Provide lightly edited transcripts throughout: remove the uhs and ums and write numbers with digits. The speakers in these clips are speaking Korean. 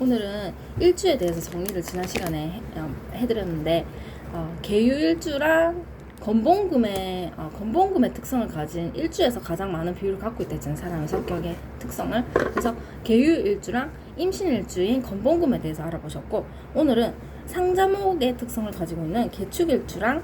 오늘은 일주에 대해서 정리를 지난 시간에 해드렸는데 계유일주랑 건봉금의 특성을 가진 일주에서 가장 많은 비율을 갖고 있다 했잖아요. 사람의 성격의 특성을. 그래서 계유일주랑 임신일주인 건봉금에 대해서 알아보셨고, 오늘은 상자목의 특성을 가지고 있는 개축일주랑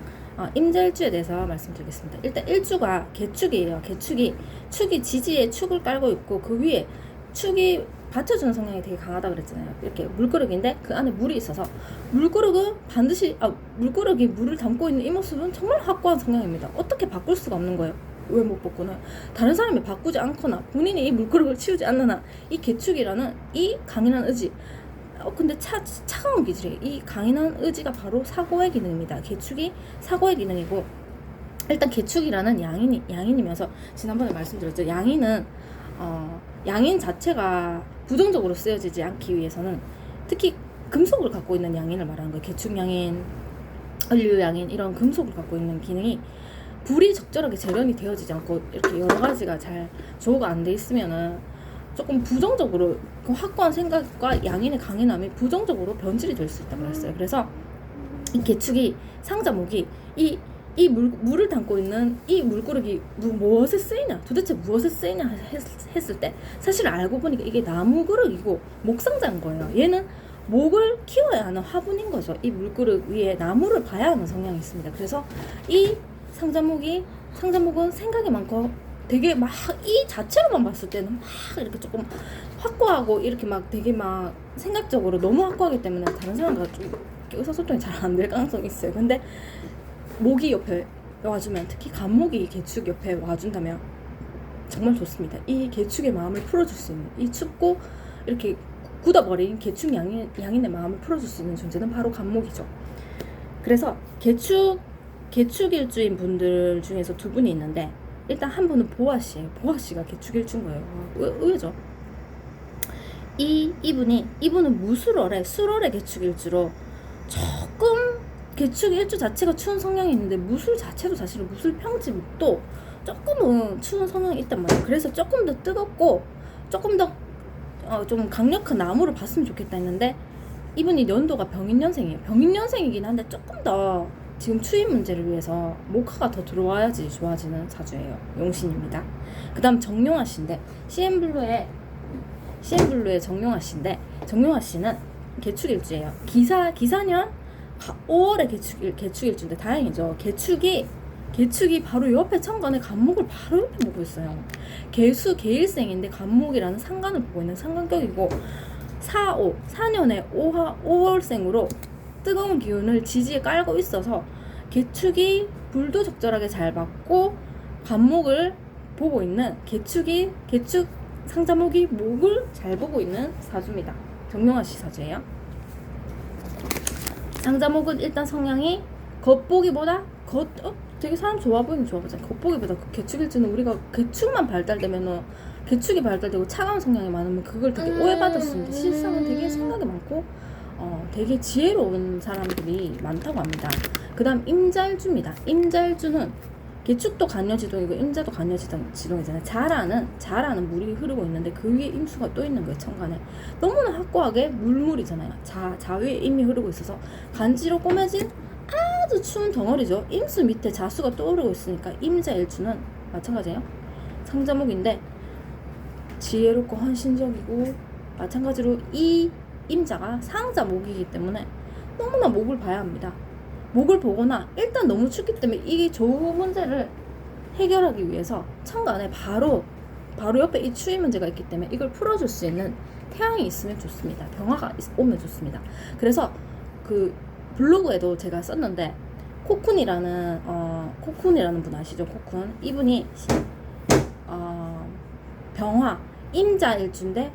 임자일주에 대해서 말씀드리겠습니다. 일단 일주가 개축이에요. 축이 지지에 축을 깔고 있고, 그 위에 축이 받쳐주는 성향이 되게 강하다 그랬잖아요. 이렇게 물그릇인데 그 안에 물이 있어서 물그릇은 반드시 물그릇이 물을 담고 있는 이 모습은 정말 확고한 성향입니다. 어떻게 바꿀 수가 없는 거예요. 왜 못 바꾸나요? 다른 사람이 바꾸지 않거나 본인이 이 물그릇을 치우지 않는 한 이 개축이라는 이 강인한 의지, 근데 차가운 기질이에요. 이 강인한 의지가 바로 사고의 기능입니다. 개축이 사고의 기능이고, 일단 개축이라는 양인이면서 지난번에 말씀드렸죠. 양인 자체가 부정적으로 쓰여지지 않기 위해서는, 특히 금속을 갖고 있는 양인을 말하는 거예요. 개축양인, 을류양인, 이런 금속을 갖고 있는 기능이 불이 적절하게 재련이 되어지지 않고 이렇게 여러 가지가 잘 조우가 안 돼 있으면은 조금 부정적으로, 그 확고한 생각과 양인의 강인함이 부정적으로 변질이 될 수 있다고 그랬어요. 그래서 이 개축이, 상자목이 이 물을 담고 있는 이 물그릇이 무엇에 쓰이냐, 도대체 무엇에 쓰이냐 했을 때 사실 알고 보니까 이게 나무 그릇이고 목상자인 거예요. 얘는 목을 키워야 하는 화분인 거죠. 이 물그릇 위에 나무를 봐야 하는 성향이 있습니다. 그래서 이 상자목은 생각이 많고 되게 막 이 자체로만 봤을 때는 막 이렇게 조금 확고하고 이렇게 막 되게 막 생각적으로 너무 확고하기 때문에 다른 사람과 좀 의사소통이 잘 안 될 가능성이 있어요. 근데 목이 옆에 와주면, 특히 간목이 개축 옆에 와준다면 정말 좋습니다. 이 개축의 마음을 풀어줄 수 있는, 이 춥고 이렇게 굳어버린 개축 양인의 마음을 풀어줄 수 있는 존재는 바로 간목이죠. 그래서 개축일주인 분들 중에서 두 분이 있는데, 일단 한 분은 보아씨예요. 보아씨가 개축일주인 거예요. 의외죠. 이분은 수월의 개축일주로 조금 개축일주 자체가 추운 성향이 있는데, 무술 자체도 사실은 무술 평지도 조금은 추운 성향이 있단 말이에요. 그래서 조금 더 뜨겁고 조금 더 좀 강력한 나무를 봤으면 좋겠다 했는데, 이분이 연도가 병인년생이에요. 병인년생이긴 한데 조금 더 지금 추위 문제를 위해서 목화가 더 들어와야지 좋아지는 사주예요. 용신입니다. 그 다음 정용화 씨인데, CN블루의 정용화 씨인데, 정용화 씨는 개축일주예요. 기사년 5월에 개축일주인데 다행이죠. 개축이 바로 옆에 천간에 간목을 바로 옆에 보고 있어요. 개일생인데 간목이라는 상간을 보고 있는 상간격이고, 4년에 5월생으로 뜨거운 기운을 지지에 깔고 있어서 개축이 불도 적절하게 잘 받고 간목을 보고 있는 개축 상자목이 목을 잘 보고 있는 사주입니다. 정용화 씨 사주예요. 상자목은 일단 성향이 겉보기보다 되게 사람 좋아 보이는 좋아 보잖아요. 겉보기보다 개축일주는 우리가 개축만 발달되면, 개축이 발달되고 차가운 성향이 많으면 그걸 되게 오해받을 수 있는데, 실상은 되게 생각이 많고 되게 지혜로운 사람들이 많다고 합니다. 그 다음 임자일주입니다. 임자일주는 개축도 간여지동이고 임자도 간여지동이잖아요. 자라는 물이 흐르고 있는데 그 위에 임수가 또 있는 거예요. 천간에 너무나 확고하게 물이잖아요. 자 위에 임이 흐르고 있어서 간지로 꼬매진 아주 추운 덩어리죠. 임수 밑에 자수가 떠오르고 있으니까 임자일주는 마찬가지예요. 상자목인데 지혜롭고 헌신적이고, 마찬가지로 이 임자가 상자목이기 때문에 너무나 목을 봐야 합니다. 목을 보거나, 일단 너무 춥기 때문에 이 조우 문제를 해결하기 위해서 천간에 바로 옆에 이 추위 문제가 있기 때문에 이걸 풀어줄 수 있는 태양이 있으면 좋습니다. 병화가 오면 좋습니다. 그래서 그 블로그에도 제가 썼는데, 코쿤이라는 분 아시죠? 코쿤. 이분이 병화 임자일주인데,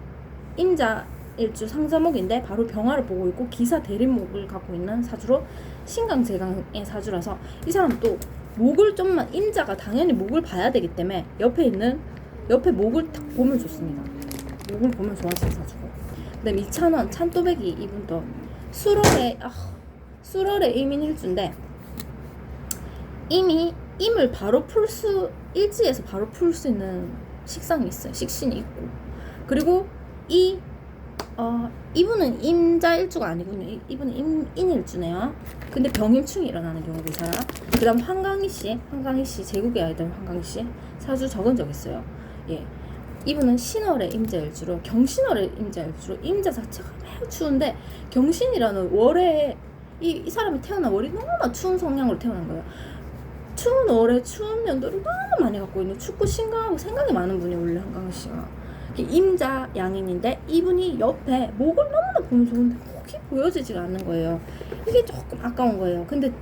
임자일주 상자목인데 바로 병화를 보고 있고 기사 대립목을 갖고 있는 사주로 신강제강의 사주라서, 이 사람도 목을 좀만, 임자가 당연히 목을 봐야 되기 때문에 옆에 목을 딱 보면 좋습니다. 목을 보면 좋아지는 사주고, 그 다음 이찬원 찬또배기, 이분도 수월의 임인일주인데, 임을 바로 일지에서 바로 풀 수 있는 식상이 있어요. 식신이 있고, 그리고 이 이분은 임자일주가 아니군요. 이분은 인일주네요. 근데 병임충이 일어나는 경우가 이 사람. 그 다음 한강희 씨, 제국의 아이들 한강희 씨 사주 적은 적 있어요. 예. 이분은 신월의 임자일주로, 경신월의 임자일주로, 임자 자체가 매우 추운데 경신이라는 월에 이 사람이 태어난 월이 너무나 추운 성향으로 태어난 거예요. 추운 월에 추운 연도를 너무 많이 갖고 있는 춥고 심각하고 생각이 많은 분이 원래 한강희 씨가. 임자 양인인데 이분이 옆에 목을 너무나 보면 좋은데 목이 보여지지가 않는 거예요. 이게 조금 아까운 거예요. 근데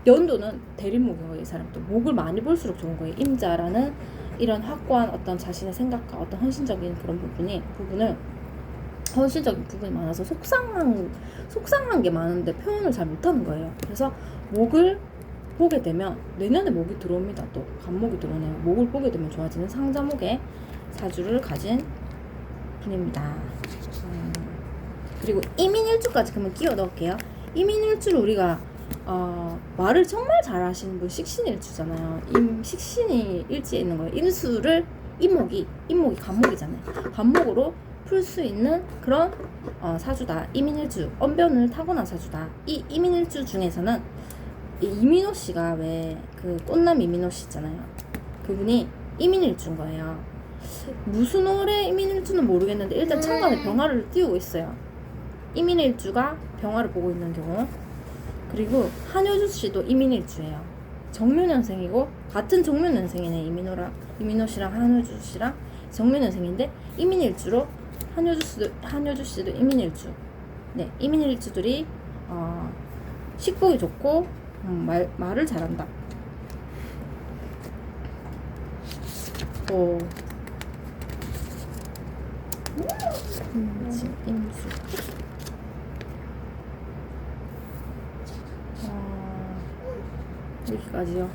연도는 대립목이에요. 이 사람도 목을 많이 볼수록 좋은 거예요. 임자라는 이런 확고한 어떤 자신의 생각과 어떤 헌신적인 그런 부분을 헌신적인 부분이 많아서 속상한 게 많은데 표현을 잘 못하는 거예요. 그래서 목을 보게 되면 내년에 목이 들어옵니다. 또 간목이 들어오네요. 목을 보게 되면 좋아지는 상자목의 사주를 가진 분입니다. 그리고 이민일주까지 그러면 끼워 넣을게요. 이민일주를 우리가 말을 정말 잘하시는 분 식신일주잖아요. 식신이 일지에 있는 거예요. 임수를 임목이 간목이잖아요. 간목으로 풀 수 있는 그런 사주다. 이민일주 언변을 타고난 사주다. 이 이민일주 중에서는 이민호 씨가 왜 그 꽃남 이민호 씨 있잖아요. 그분이 이민일주인 거예요. 무슨 월에 이민일주는 모르겠는데 일단 천간에 병화를 띄우고 있어요. 이민일주가 병화를 보고 있는 경우. 그리고 한효주 씨도 이민일주예요. 정묘년생이고 같은 정묘년생이네. 이민호 씨랑 한효주 씨랑 정묘년생인데 이민일주로 한효주 씨도 이민일주. 네, 이민일주들이 식복이 좋고 말을 잘한다. 임수. 여기까지요.